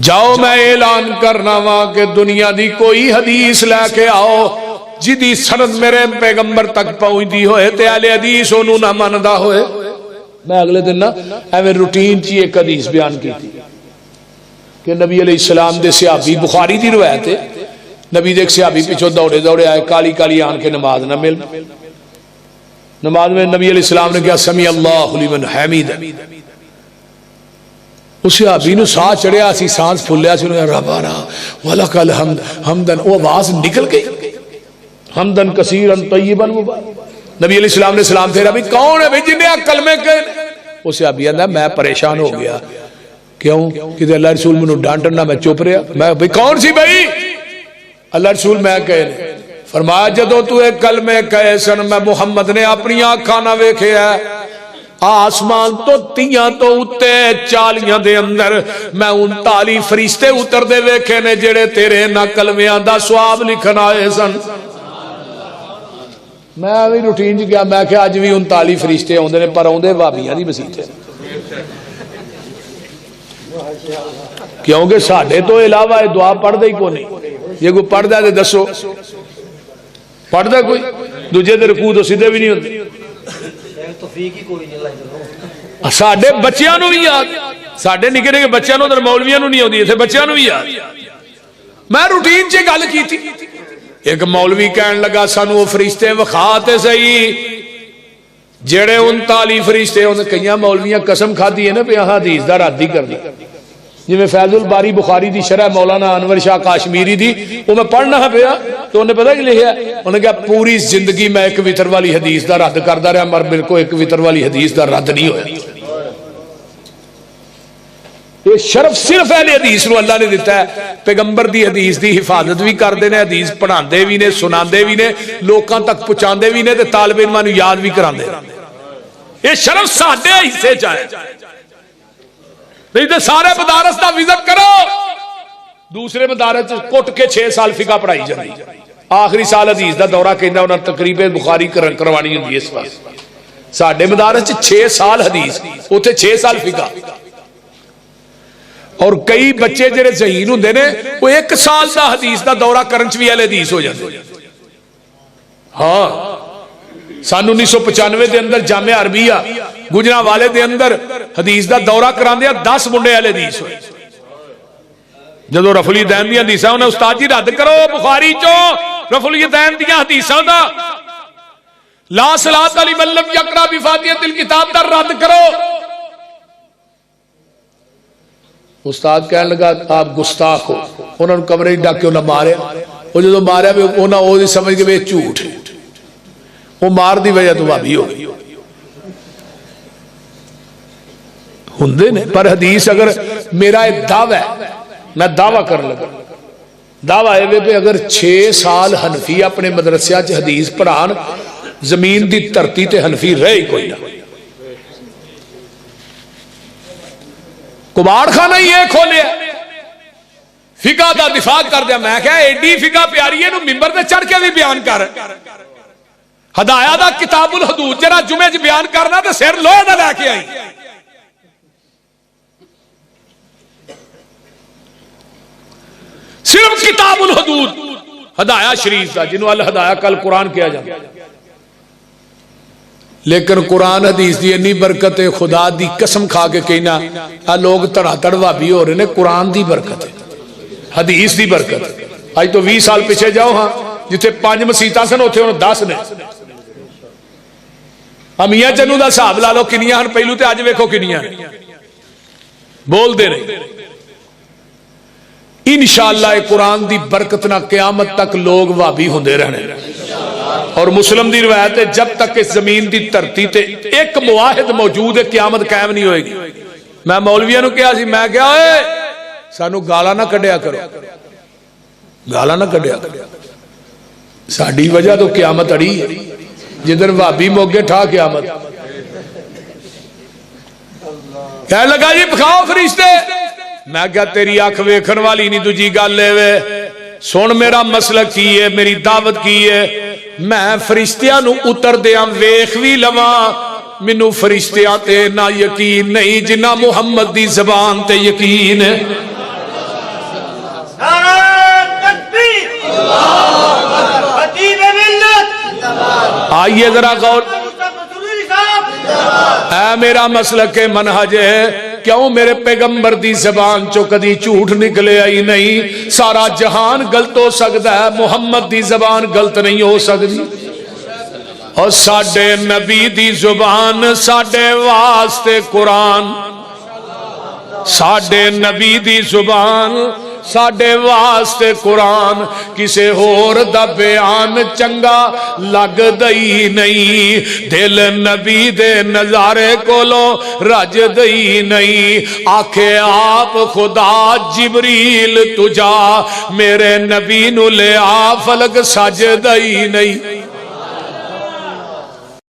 جاؤ میں اعلان کرنا وا کہ دنیا دی کوئی حدیث لے کے آؤ جدی سند میرے پیغمبر تک پہنچتی ہوئے تے اہل حدیث انہوں نہ مندا ہوئے. میں اگلے دن نا ایویں روٹین چی ایک حدیث بیان کی تھی کہ نبی علیہ السلام دے صحابی، بخاری دی روایت ہے، نبی دے ایک صحابی پیچھے دوڑے دوڑے آئے، کالی کالی آن کے نماز نہ مل. نماز میں نبی علیہ السلام نے کہا سمیع اللہ لمن حمید. اس صحابی نو ساہ چڑھیا سی، سانس پھولیا سی، انہوں نے ربنا ولک الحمد حمدن، وہ آواز نکل گئی حمدن کثیرن طیبا مبارک. نبی علیہ السلام نے سلام پھیرا، بھی کون ہے بھئی جنہیں کلمے کہے؟ وہ صحابی کہتا میں پریشان ہو گیا. کیوں؟ کہ اللہ رسول منو ڈانٹنا، میں چپ رہا. میں بھئی کون سی بھئی؟ اللہ رسول میں کہے. فرمایا جدو تو ایک کلمے کہے سن میں محمد نے اپنی آنکھاں نہ ویکھے ہے، آسمان تو تیاں تو اتے چالیاں دے اندر میں 39 فرشتے اتر دے ویکھے نے جڑے تیرے نہ کلمیاں دا ثواب لکھن آئے سن. میں بھی روٹین چ گیا، میں کہ اج بھی 39 فرشتے آندے نے پر آندے وہابیاں دی مسیت ہے. کیونکہ ساڈے تو علاوہ دعا پڑھدا ہی کوئی نہیں. یہ کوئی پڑھدا تے دسو، پڑھدا کوئی؟ دوجے دے رکوع تو سیدھے بھی نہیں ہوندے. ساڈے بچیاں نو بھی یاد، ساڈے نکے نکے بچیاں نو تے مولویاں نو نہیں ہوندی، ایتھے بچیاں نو بھی یاد. میں روٹین چ گل کیتی، ایک مولوی کہن لگا سانو وہ فرشتے وکھا تے صحیح جڑے 39 فرشتے ہوندے. کئیاں مولویاں قسم کھادی ہے نا پہ حدیث دا رد ہی کر دی. جی میں فیض الباری بخاری دی شرح مولانا انور شاہ کاشمیری دی وہ میں پڑھنا پیا تو انہیں پتہ کہ لکھا، انہوں نے کہا پوری زندگی میں ایک وطر والی حدیث دا رد کردا رہا، مر بالکل ایک وطر والی حدیث دا رد نہیں ہویا. یہ شرف صرف اہل حدیث نو اللہ نے دیتا ہے. پیغمبر دی حدیث دی حفاظت بھی کردے نے، حدیث پڑھاندے بھی نے، سناندے بھی نے، لوکاں تک پہنچاندے بھی نے تے طالب علماں نو یاد بھی کراندے. یہ شرف ساڈے حصے چ ہے. نہیں تو سارے مدارس دا وزٹ کرو، دوسرے مدارس کٹ کے 6 سال فقہ پڑھائی جاندی، آخری سال حدیث دا دورہ کہندا انہاں تقریب بخاری کروانی ہوندی ہے. اس واسطے ساڈے مدارس 6 سال حدیث، اوتھے 6 سال فقہ. اور کئی بچے جڑے ذہین ہوندے نے وہ 1 سال دا حدیث دا دورہ کرن چ وی اہل حدیث ہو جاندے. ہاں سن 1995 دے اندر جامعہ عربیہ گجرانوالے دے اندر حدیث دا دورہ کراندے 10 منڈے اہل حدیث ہوئے. جدو رفع الیدین دی حدیثاں انہاں استاد جی رد کرو بخاری چوں رفع الیدین دی حدیثاں دا، لا صلاۃ لمن لم یقرأ بفاتحۃ الکتاب دا رد کرو. استاد کہنے لگا آپ گستاخ ہو. انہوں نے کمرے ڈاک کے انہوں نے ماریا. وہ جدو ماریا انہوں نے سمجھ کے وہ جھوٹ ہے، وہ مار دی وجہ تو بھابی ہو گئی. ہندے نے پر حدیث اگر میرا ایک دعویٰ ہے، میں دعویٰ کر لگا، دعویٰ ہے پہ اگر 6 سال حنفی اپنے مدرسہ چ حدیث پڑھان زمین دی دھرتی تے حنفی رہے کوئی نہ. کباڑ خانہ یہ کھولیا فقہ دا دفاع کر دیا. میں کہا ایڈی فقہ پیاری ہے نو ممبر تے چڑھ کے بھی بیان کر. ہدایہ دا کتاب الحدود جرا جمعے چ بیان کرنا تے سر لوہے دا لے کے آئی. صرف کتاب الحدود ہدایہ شریف دا جنہوں الہدایہ کل قرآن کیا جاتا. لیکن قرآن حدیث دی انی برکت ہے، خدا دی قسم کھا کے کہنا لوگ تڑا تڑ بھابی ہو رہے نے. قرآن دی برکت ہے، حدیث دی برکت ہے. آج تو 20 سال پیچھے جاؤ ہاں جتھے 5 مسیتاں سن اوتھے ہن 10 نے. میاں چنو دا حساب لا لو کنیاں ہن پہلو تے اج ویکھو کنیاں بول دے رہے. انشاءاللہ قرآن دی برکت نہ قیامت تک لوگ وابی ہوندے رہنے. اور مسلم دی روایت ہے جب تک اس زمین دی دھرتی تے ایک موحد موجود ہے قیامت قائم نہیں ہوئے گی. میں مولویاں نو کہا سی، میں کہا اے سانو گالا نہ کڈیا کرو، گالا نہ کڈیا کرو. ساڈی وجہ تو قیامت اڑی ہے. جدھر وابی موگے ٹھا قیامت. کہنے لگا جی بکھاؤ فرشتے. میں کہا تیری آنکھ ویکھن والی نہیں تجھی گل لے وے. سن میرا مسلک کی ہے، میری دعوت کی ہے. میں فرشتیاں نو اتر دیاں ویکھ وی لواں، مینوں فرشتیاں تے نہ یقین نہیں جنہ محمد دی زبان تے یقین ہے. آئیے ذرا غور. اے میرا مسلک منہج ہے، کیوں میرے پیغمبر دی زبان چو کدی جھوٹ نکلے آئی نہیں؟ سارا جہان غلط ہو سکتا ہے، محمد دی زبان غلط نہیں ہو سکتی. اور ساڈے نبی دی زبان ساڈے واسطے قرآن، ساڈے نبی دی زبان ساڈے واسطے قرآن، کسے ہور دا بیان چنگا لگ دئی نہیں، دل نبی دے نظارے کولو رج دئی نہیں. آکھے آپ خدا جبریل تجا، میرے نبی نو لے آ فلک سج دئی نہیں.